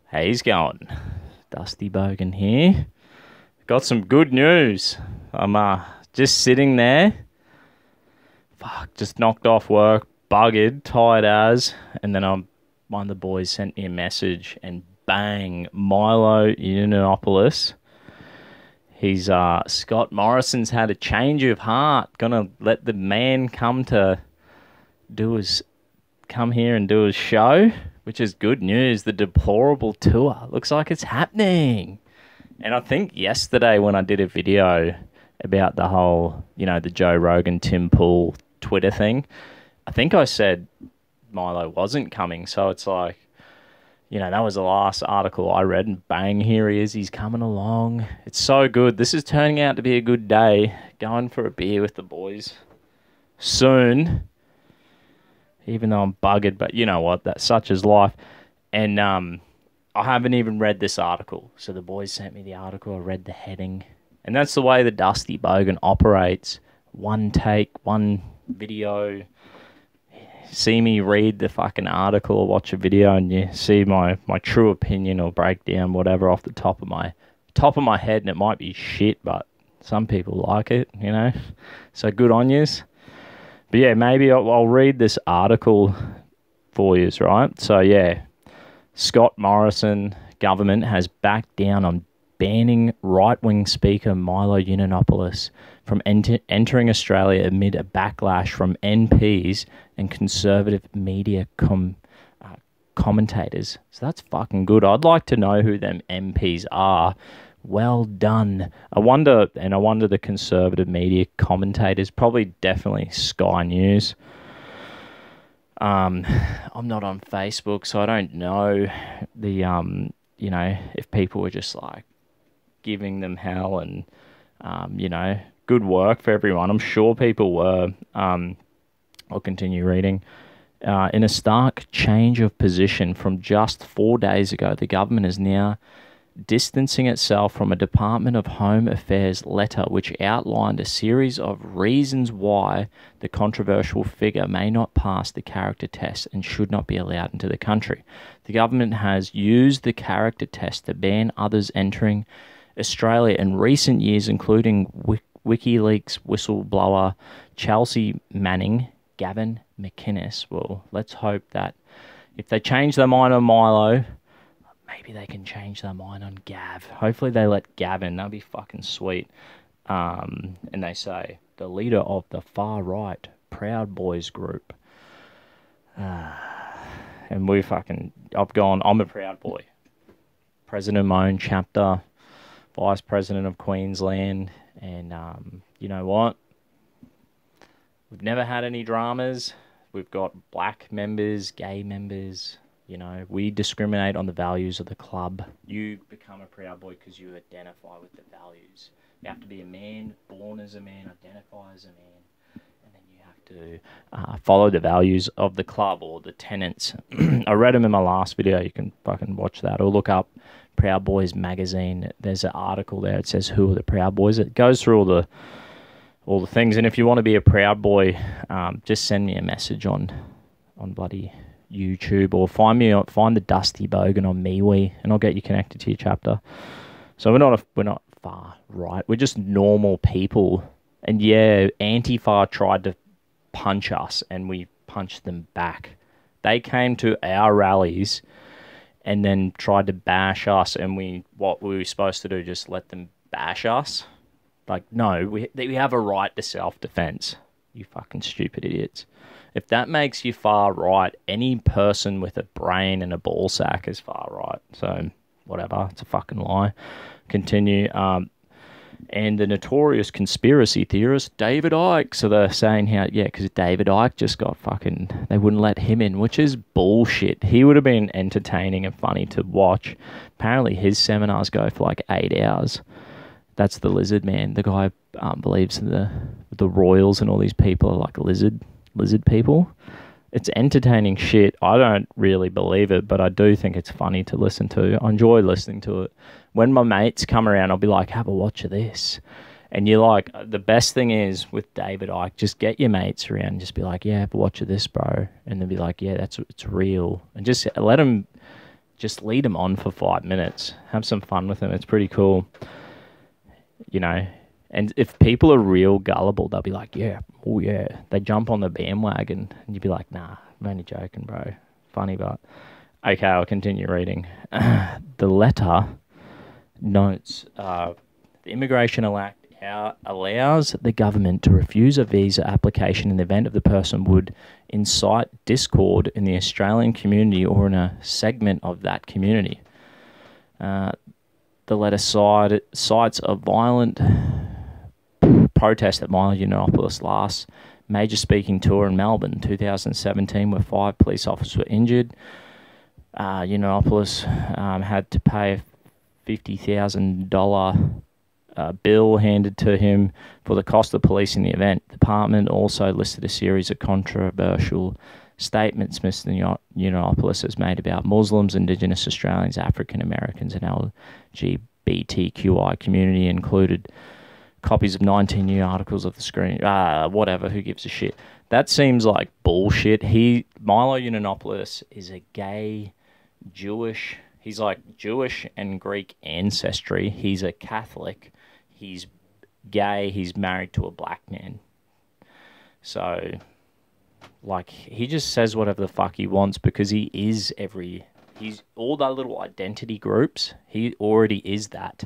Hey, he's going. Dusty Bogan here. Got some good news. I'm just sitting there. Fuck, just knocked off work, buggered, tired as, and then one of the boys sent me a message, and bang, Milo Yiannopoulos. He's Scott Morrison's had a change of heart. Gonna let the man come here and do his show, which is good news. The deplorable tour looks like it's happening. And I think yesterday when I did a video about the whole, the Joe Rogan, Tim Pool Twitter thing, I think I said Milo wasn't coming. So it's like, that was the last article I read, and bang, here he is. He's coming along. It's so good. This is turning out to be a good day. Going for a beer with the boys soon. Even though I'm buggered, but you know what? That's such is life. And I haven't even read this article. So the boys sent me the article. I read the heading. And that's the way the Dusty Bogan operates. One take, one video. See me read the fucking article or watch a video, and you see my true opinion or breakdown, whatever, off the top of my head. And it might be shit, but some people like it, So good on yous. But yeah, maybe I'll read this article for you, right? So yeah, Scott Morrison government has backed down on banning right-wing speaker Milo Yiannopoulos from entering Australia amid a backlash from MPs and conservative media commentators. So that's fucking good. I'd like to know who them MPs are. Well done. I wonder the conservative media commentators, probably definitely Sky News. I'm not on Facebook, so I don't know if people were just like giving them hell and, good work for everyone. I'm sure people were. I'll continue reading. In a stark change of position from just 4 days ago, the government is now distancing itself from a Department of Home Affairs letter which outlined a series of reasons why the controversial figure may not pass the character test and should not be allowed into the country. The government has used the character test to ban others entering Australia in recent years, including WikiLeaks whistleblower Chelsea Manning, Gavin McInnes. Well, let's hope that if they change their mind on Milo, maybe they can change their mind on Gav. Hopefully they let Gavin. That'd be fucking sweet. And they say, the leader of the far-right Proud Boys group. And I'm a Proud Boy. President of my own chapter. Vice President of Queensland. And you know what? We've never had any dramas. We've got black members, gay members. We discriminate on the values of the club. You become a Proud Boy because you identify with the values. You have to be a man, born as a man, identify as a man, and then you have to follow the values of the club or the tenants. I read them in my last video. You can fucking watch that or look up Proud Boys magazine. There's an article there. It says who are the Proud Boys. It goes through all the things. And if you want to be a Proud Boy, just send me a message on bloody YouTube, or find the Dusty Bogan on MeWe, and I'll get you connected to your chapter. So we're not far right. We're just normal people. And yeah, Antifa tried to punch us, and we punched them back. They came to our rallies and then tried to bash us, and what we were supposed to do, just let them bash us? Like, no, we have a right to self-defense. You fucking stupid idiots. If that makes you far right, any person with a brain and a ball sack is far right. So, whatever. It's a fucking lie. Continue. And the notorious conspiracy theorist, David Icke. So they're saying because David Icke just got they wouldn't let him in, which is bullshit. He would have been entertaining and funny to watch. Apparently his seminars go for like 8 hours. That's the lizard man. The guy believes the royals and all these people are like lizard people. It's entertaining shit. I don't really believe it, but I do think it's funny to listen to. I enjoy listening to it. When my mates come around, I'll be like, have a watch of this. And you're like, the best thing is with David Icke, just get your mates around and just be like, yeah, have a watch of this, bro. And they'll be like, yeah, it's real. And just let them just lead them on for 5 minutes. Have some fun with them. It's pretty cool. You know, and if people are real gullible, they'll be like, yeah, oh yeah. They jump on the bandwagon, and you'd be like, nah, I'm only joking, bro. Funny, but... Okay, I'll continue reading. The letter notes the Immigration Act allows the government to refuse a visa application in the event of the person would incite discord in the Australian community or in a segment of that community. The letter cites a violent protest at Milo Yiannopoulos last major speaking tour in Melbourne, 2017, where 5 police officers were injured. Yiannopoulos had to pay a $50,000 bill handed to him for the cost of policing the event. The department also listed a series of controversial statements Mr. Yiannopoulos has made about Muslims, Indigenous Australians, African Americans, and LGBTQI community, included copies of 19 new articles of the screen. Whatever, who gives a shit? That seems like bullshit. Milo Yiannopoulos is a gay Jewish. He's like Jewish and Greek ancestry. He's a Catholic. He's gay. He's married to a black man. So, like, he just says whatever the fuck he wants because he's all the little identity groups. He already is that.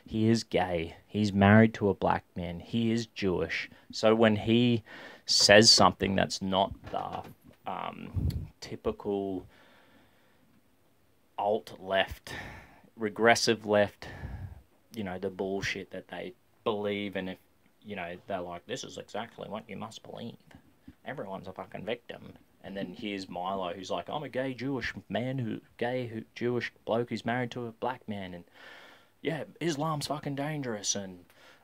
He is gay. He's married to a black man. He is Jewish. So when he says something that's not the typical alt-left, regressive left, the bullshit that they believe, and if, they're like, this is exactly what you must believe. Everyone's a fucking victim. And then here's Milo, who's like, I'm a gay Jewish man, Jewish bloke who's married to a black man, and yeah, Islam's fucking dangerous, and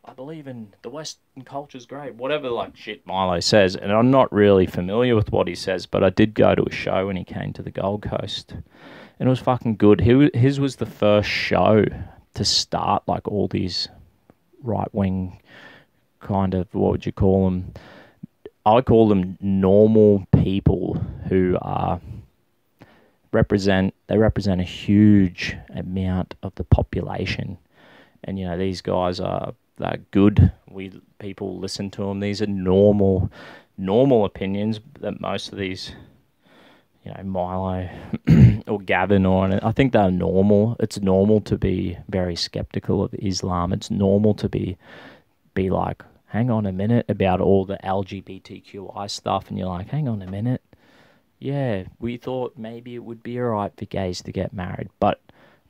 I believe in the Western culture's great. Whatever, shit Milo says, and I'm not really familiar with what he says, but I did go to a show when he came to the Gold Coast, and it was fucking good. His was the first show to start, all these right-wing kind of, what would you call them? I call them normal people who represent a huge amount of the population, and these guys they're good. People listen to them. These are normal opinions that most of these, Milo or Gavin I think they're normal. It's normal to be very skeptical of Islam. It's normal to be like, hang on a minute, about all the LGBTQI stuff, and you're like, hang on a minute. Yeah, we thought maybe it would be alright for gays to get married, but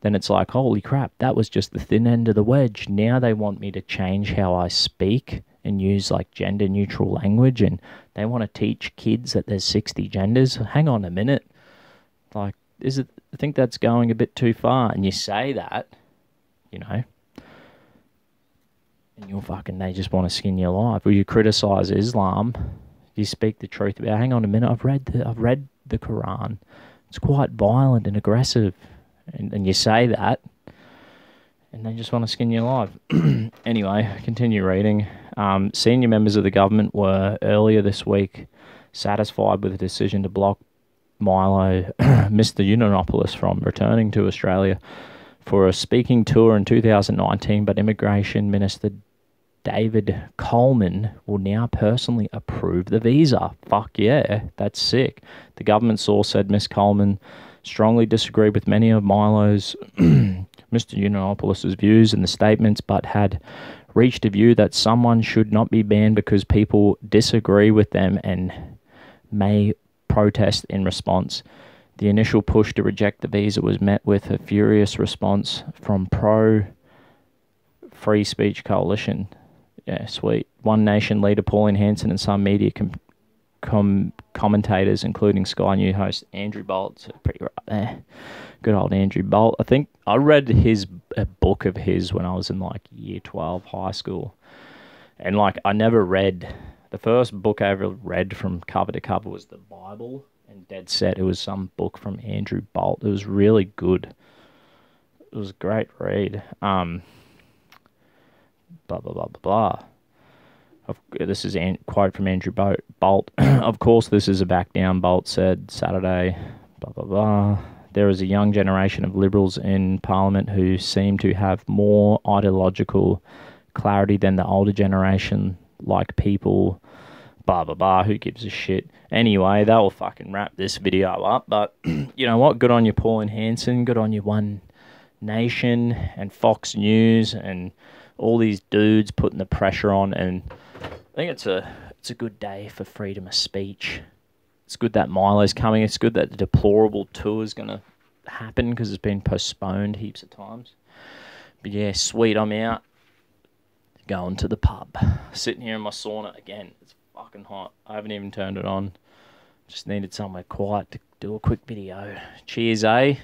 then it's like, holy crap, that was just the thin end of the wedge. Now they want me to change how I speak and use gender neutral language, and they want to teach kids that there's 60 genders. Hang on a minute. I think that's going a bit too far. And you say that, and they just want to skin you alive. Or you criticize Islam, you speak the truth about, hang on a minute, I've read the Quran. It's quite violent and aggressive. And you say that, and they just want to skin you alive. Anyway, continue reading. Senior members of the government were earlier this week satisfied with the decision to block Milo, Mr. Yiannopoulos, from returning to Australia for a speaking tour in 2019, but Immigration Minister David Coleman will now personally approve the visa. Fuck yeah, that's sick. The government source said Ms. Coleman strongly disagreed with many of Milo's, Mr. Yiannopoulos' views in the statements, but had reached a view that someone should not be banned because people disagree with them and may protest in response. The initial push to reject the visa was met with a furious response from pro-free speech coalition. Yeah, sweet. One Nation leader Pauline Hanson and some media commentators, including Sky News host Andrew Bolt. So pretty right there. Good old Andrew Bolt. I think I read a book of his when I was in year 12 high school. And I never read, the first book I ever read from cover to cover was the Bible, and dead set it was some book from Andrew Bolt. It was really good. It was a great read. Blah, blah, blah, blah, blah. This is a quote from Andrew Bolt. Of course, this is a back down, Bolt said Saturday. Blah, blah, blah. there is a young generation of Liberals in Parliament who seem to have more ideological clarity than the older generation, like people, blah, blah, blah, who gives a shit. Anyway, that will fucking wrap this video up. But you know what? Good on you, Pauline Hanson. Good on you, One Nation and Fox News and all these dudes putting the pressure on. And I think it's a good day for freedom of speech. It's good that Milo's coming. It's good that the Deplorable tour is going to happen because it's been postponed heaps of times. But yeah, sweet, I'm out. Going to the pub. Sitting here in my sauna again. It's fucking hot. I haven't even turned it on. Just needed somewhere quiet to do a quick video. Cheers, eh?